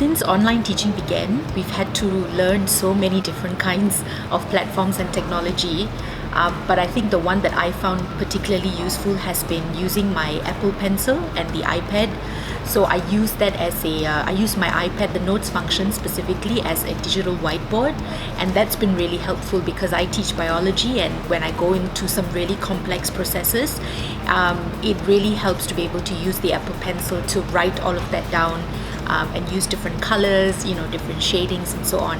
Since online teaching began, we've had to learn so many different kinds of platforms and technology. But I think the one that I found particularly useful has been using my Apple Pencil and the iPad. So I use that I use my iPad, the notes function specifically, as a digital whiteboard. And that's been really helpful because I teach biology, and when I go into some really complex processes, it really helps to be able to use the Apple Pencil to write all of that down and use different colors, different shadings and so on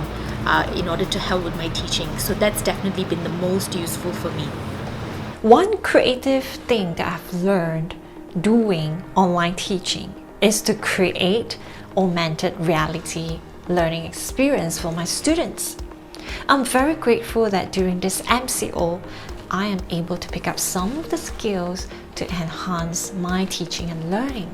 in order to help with my teaching. So that's definitely been the most useful for me. One creative thing that I've learned doing online teaching is to create augmented reality learning experience for my students. I'm very grateful that during this MCO, I am able to pick up some of the skills to enhance my teaching and learning.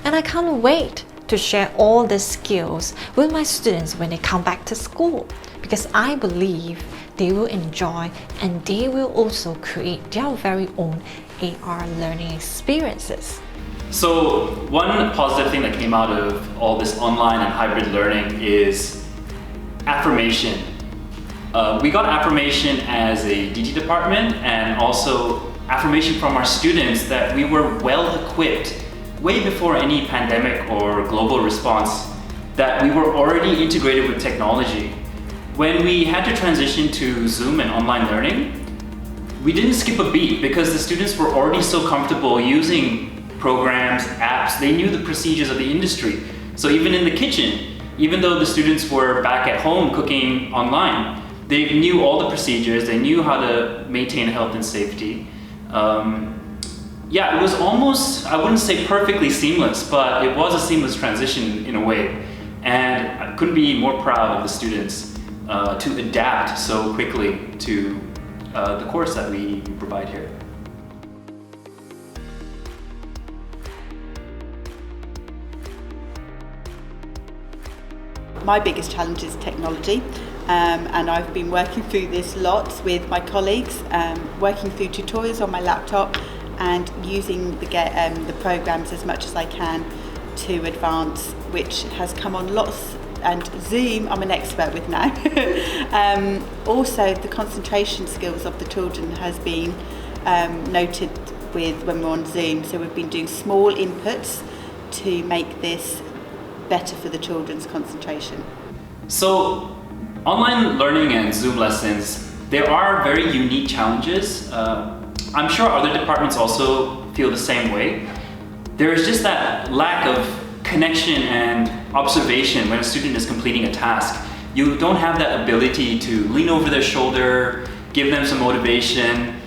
And I can't wait to share all the skills with my students when they come back to school, because I believe they will enjoy and they will also create their very own AR learning experiences. So one positive thing that came out of all this online and hybrid learning is affirmation. We got affirmation as a DT department, and also affirmation from our students that we were well equipped way before any pandemic or global response, that we were already integrated with technology. When we had to transition to Zoom and online learning, we didn't skip a beat because the students were already so comfortable using programs, apps. They knew the procedures of the industry. So even in the kitchen, even though the students were back at home cooking online, they knew all the procedures, they knew how to maintain health and safety. It was almost, I wouldn't say perfectly seamless, but it was a seamless transition in a way. And I couldn't be more proud of the students to adapt so quickly to the course that we provide here. My biggest challenge is technology, and I've been working through this lots with my colleagues, working through tutorials on my laptop and using the programs as much as I can to advance, which has come on lots, and Zoom I'm an expert with now. Also the concentration skills of the children has been noted with when we're on Zoom, so we've been doing small inputs to make this better for the children's concentration. So online learning and Zoom lessons, there are very unique challenges. I'm sure other departments also feel the same way. There is just that lack of connection and observation when a student is completing a task. You don't have that ability to lean over their shoulder, give them some motivation.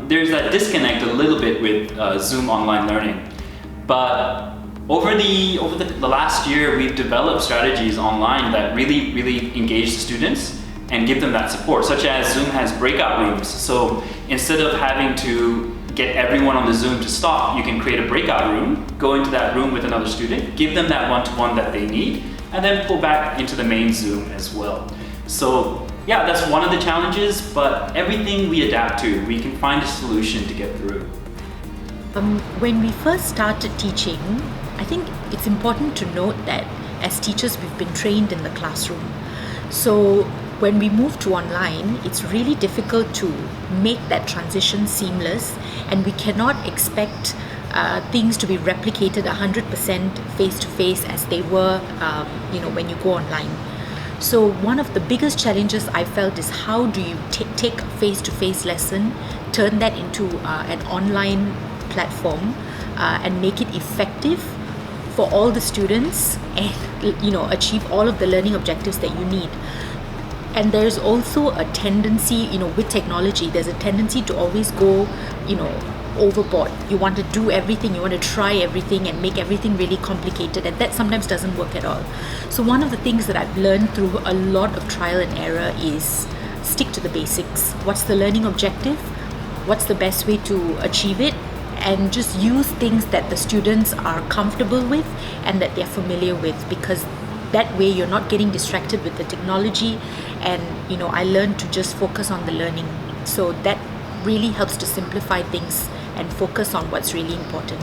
There's that disconnect a little bit with Zoom online learning. But over the last year, we've developed strategies online that really engage the students and give them that support, such as Zoom has breakout rooms. So instead of having to get everyone on the Zoom to stop, you can create a breakout room, go into that room with another student, give them that one-to-one that they need, and then pull back into the main Zoom as well. So yeah, that's one of the challenges, but everything we adapt to, we can find a solution to get through. When we first started teaching, I think it's important to note that as teachers, we've been trained in the classroom. So when we move to online, it's really difficult to make that transition seamless, and we cannot expect things to be replicated 100% face-to-face as they were, when you go online. So one of the biggest challenges I felt is how do you take a face-to-face lesson, turn that into an online platform, and make it effective for all the students, and achieve all of the learning objectives that you need. And there's also a tendency, with technology, there's a tendency to always go, overboard. You want to do everything, you want to try everything and make everything really complicated, and that sometimes doesn't work at all. So one of the things that I've learned through a lot of trial and error is stick to the basics. What's the learning objective? What's the best way to achieve it? And just use things that the students are comfortable with and that they're familiar with, because that way you're not getting distracted with the technology, and I learned to just focus on the learning. So that really helps to simplify things and focus on what's really important.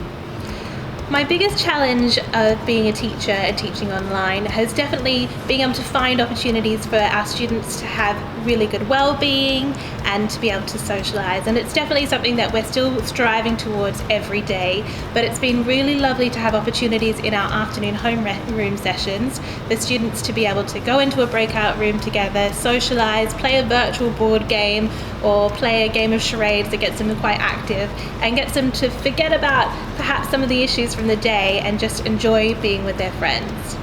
My biggest challenge of being a teacher and teaching online has definitely being able to find opportunities for our students to have really good well-being and to be able to socialise. And it's definitely something that we're still striving towards every day. But it's been really lovely to have opportunities in our afternoon homeroom sessions for students to be able to go into a breakout room together, socialise, play a virtual board game, or play a game of charades that gets them quite active and gets them to forget about perhaps some of the issues from the day and just enjoy being with their friends.